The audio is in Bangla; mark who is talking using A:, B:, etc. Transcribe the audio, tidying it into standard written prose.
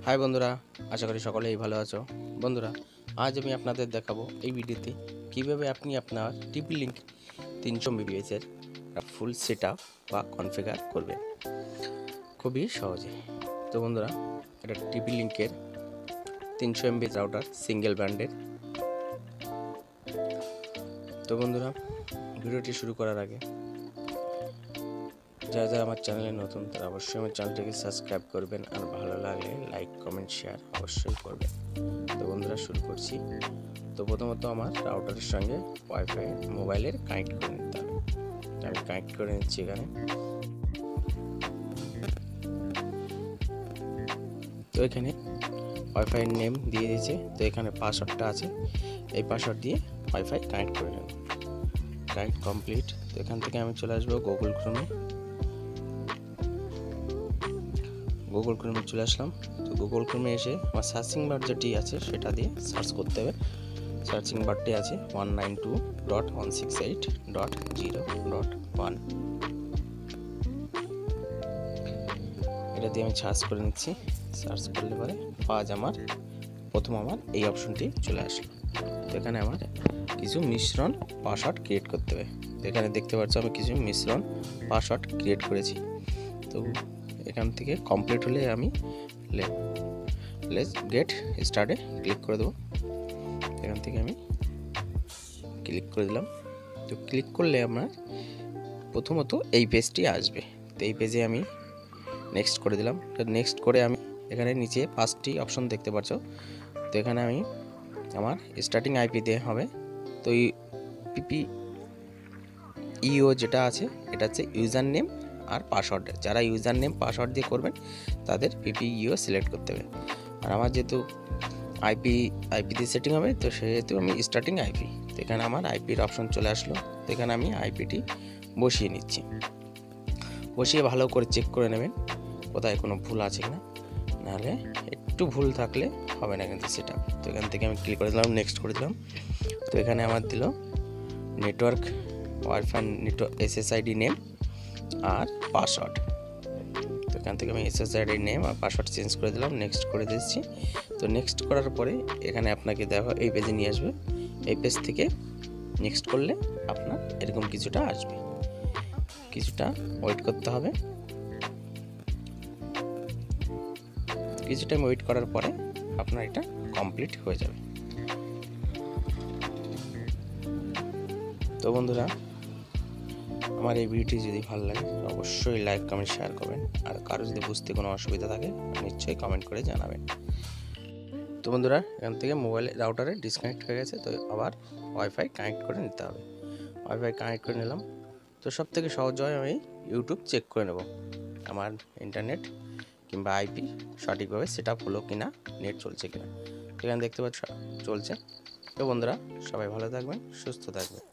A: হাই বন্ধুরা, আশা করি সকলেই ভালো আছো। বন্ধুরা, আজ আমি আপনাদের দেখাবো এই ভিডিওতে কিভাবে আপনি আপনার টিপি লিঙ্ক 300 Mbps এর ফুল সেটআপ বা কনফিগার করবেন খুবই সহজে। তো বন্ধুরা, এটা টিপি লিঙ্কের 300 MB রাউটার সিঙ্গেল ব্র্যান্ডের। তো বন্ধুরা, ভিডিওটি শুরু করার আগে যারা আমার চ্যানেলে নতুন তারা অবশ্যই আমার চ্যানেলটিকে সাবস্ক্রাইব করবেন, আর ভালো লাগলে লাইক কমেন্ট শেয়ার অবশ্যই করবেন। তো বন্ধুরা, শুরু করছি। তো প্রথমত আমার রাউটারের সঙ্গে ওয়াইফাই মোবাইলের কানেক্ট করে নিতে হবে। আমি কানেক্ট করে নিচ্ছি। এখানে তো এখানে ওয়াইফাই নেম দিয়ে দিয়েছে। তো এখানে পাসওয়ার্ডটা আছে, এই পাসওয়ার্ড দিয়ে ওয়াইফাই কানেক্ট করে নেব। Connect complete. তো এখান থেকে আমি চলে আসবো গুগল ক্রোমে চলে আসলাম। তো গুগল ক্রোমে এসে আমার সার্চিং বার যেটি আছে সেটা দিয়ে সার্চ করতে হবে। সার্চিং বারটি আছে 192.168.0.1। এটা দিয়ে আমি সার্চ করে নিচ্ছি। সার্চ করলে পরে আমার এই অপশনটি চলে আসলো। তো এখানে আমার কিছু মিশ্রণ পাসওয়ার্ড ক্রিয়েট করতে হবে। তো এখানে দেখতে পাচ্ছ আমি কিছু মিশ্রণ পাসওয়ার্ড ক্রিয়েট করেছি। তো এখান থেকে কমপ্লিট হলে আমি লেটস গেট স্টার্টে ক্লিক করে দেবো। এখান থেকে আমি ক্লিক করে দিলাম। তো ক্লিক করলে আমার প্রথমত এই পেজটি আসবে। তো এই পেজে আমি নেক্সট করে দিলাম। তো নেক্সট করে আমি এখানে নিচে 5টি অপশন দেখতে পাচ্ছ। তো এখানে আমি আমার স্টার্টিং আইপি দিয়ে হবে। তো এই পিপিইও যেটা আছে এটা হচ্ছে ইউজার নেম আর পাসওয়ার্ড। যারা ইউজার নেম পাসওয়ার্ড দিয়ে করবেন তাদের পিপিইও সিলেক্ট করতে হবে। আর আমার যেহেতু আইপি দিয়ে সেটিং হবে, তো সেহেতু আমি স্টার্টিং আইপি। তো এখানে আমার আইপির অপশন চলে আসলো। তো এখানে আমি আইপিটি বসিয়ে নিচ্ছি। বসিয়ে ভালো করে চেক করে নেবেন কোথায় কোনো ভুল আছে কিনা, নাহলে একটু ভুল থাকলে হবে না কিন্তু সেটা। তো এখান থেকে আমি ক্লিক করে দিলাম, নেক্সট করে দিলাম। তো এখানে আমার দিল network wifi network SSID name আর পাসওয়ার্ড। তো এখান থেকে আমি এসএসআইডি নেম আর পাসওয়ার্ড চেঞ্জ করে দিলাম, নেক্সট করে দিচ্ছি। তো নেক্সট করার পরে এখানে আপনাকে দেখো এই পেজে নিয়ে আসবে। এই পেজ থেকে নেক্সট করলে আপনার এরকম কিছুটা আসবে। কিছুটা ওয়েট করতে হবে। কিছু টাইম ওয়েট করার পরে আপনার এটা কমপ্লিট হয়ে যাবে। তো বন্ধুরা, আমার এই ভিডিওটি যদি ভালো লাগে অবশ্যই লাইক কমেন্ট শেয়ার করবেন, আর কারো যদি বুঝতে কোনো অসুবিধা থাকে নিশ্চয়ই কমেন্ট করে জানাবেন। তো বন্ধুরা, এখান থেকে মোবাইল রাউটারে ডিসকানেক্ট হয়ে গেছে। তো আবার ওয়াইফাই কানেক্ট করে নিতে হবে। ওয়াইফাই কানেক্ট করে নিলাম। তো সব থেকে সহজ হয় আমি ইউটিউব চেক করে নেব আমার ইন্টারনেট কিংবা আইপি সঠিকভাবে সেট আপ হলো কিনা, নেট চলছে কিনা। এখানে দেখতে পাচ্ছ চলছে। তো বন্ধুরা, সবাই ভালো থাকবেন, সুস্থ থাকবেন।